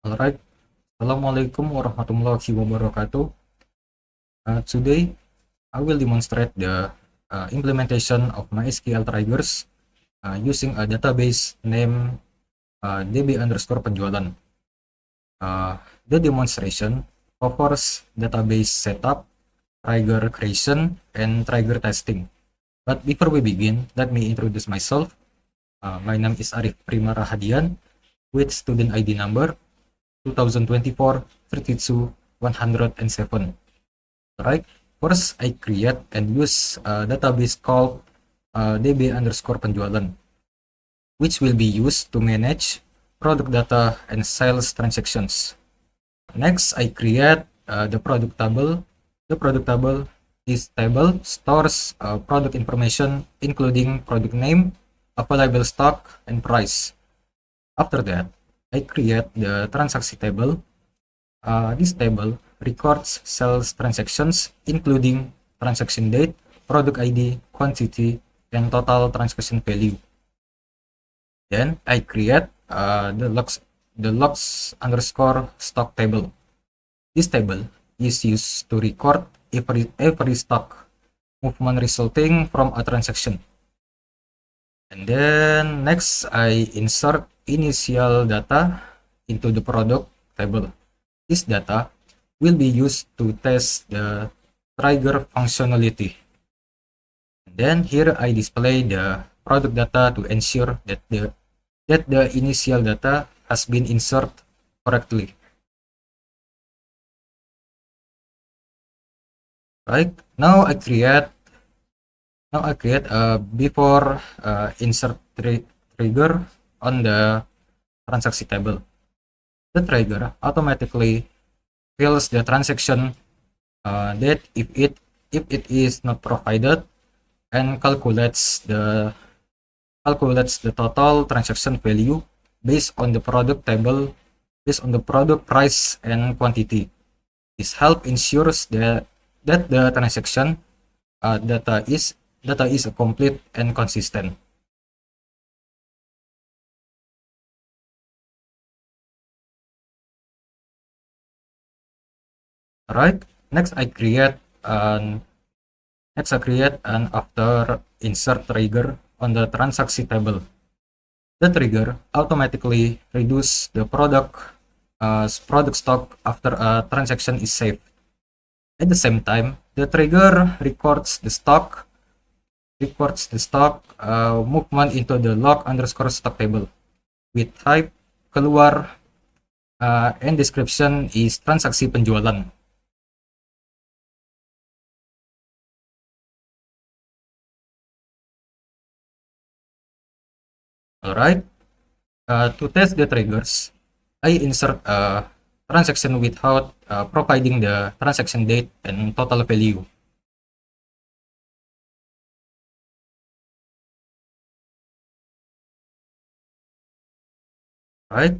Alright, Assalamualaikum warahmatullahi wabarakatuh. Today, I will demonstrate the implementation of MySQL triggers using a database named db underscore penjualan. The demonstration covers database setup, trigger creation, and trigger testing. But before we begin, let me introduce myself. My name is Arif Primara Hadian with student ID number 2024 32 107. Right, first I create and use a database called db underscore penjualan, which will be used to manage product data and sales transactions. Next, I create the product table. The product table, this table stores product information including product name, available stock, and price. After that, I create the transaction table. This table records sales transactions including transaction date, product ID, quantity, and total transaction value. Then I create the logs underscore stock table. This table is used to record every stock movement resulting from a transaction. And then next I insert initial data into the product table. This data will be used to test the trigger functionality. And then here I display the product data to ensure that the initial data has been inserted correctly. Right, now I create a before insert trigger on the transaction table. The trigger automatically fills the transaction date if it is not provided, and calculates the total transaction value based on the product table, based on the product price and quantity. This help ensures that the transaction data is complete and consistent. Alright, next I create an after insert trigger on the transaction table. The trigger automatically reduce the product stock after a transaction is saved. At the same time, the trigger records the stock movement into the log underscore stock table with type keluar and description is transaksi penjualan. Alright, to test the triggers, I insert a transaction without providing the transaction date and total value. Right,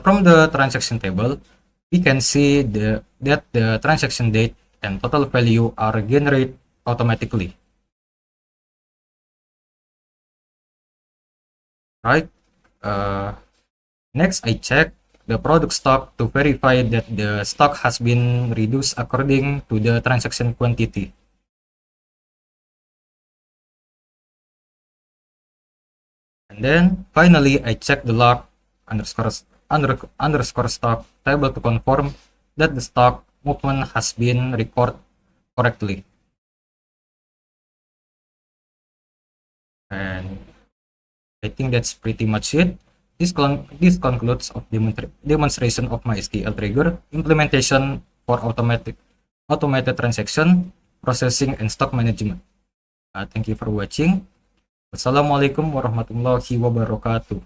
from the transaction table, we can see that the transaction date and total value are generated automatically. Right, next I check the product stock to verify that the stock has been reduced according to the transaction quantity. And then finally I check the log underscore stock table to confirm that the stock movement has been recorded correctly. And I think that's pretty much it. This concludes of demonstration of MySQL trigger implementation for automated transaction processing and stock management. Thank you for watching. Wassalamualaikum warahmatullahi wabarakatuh.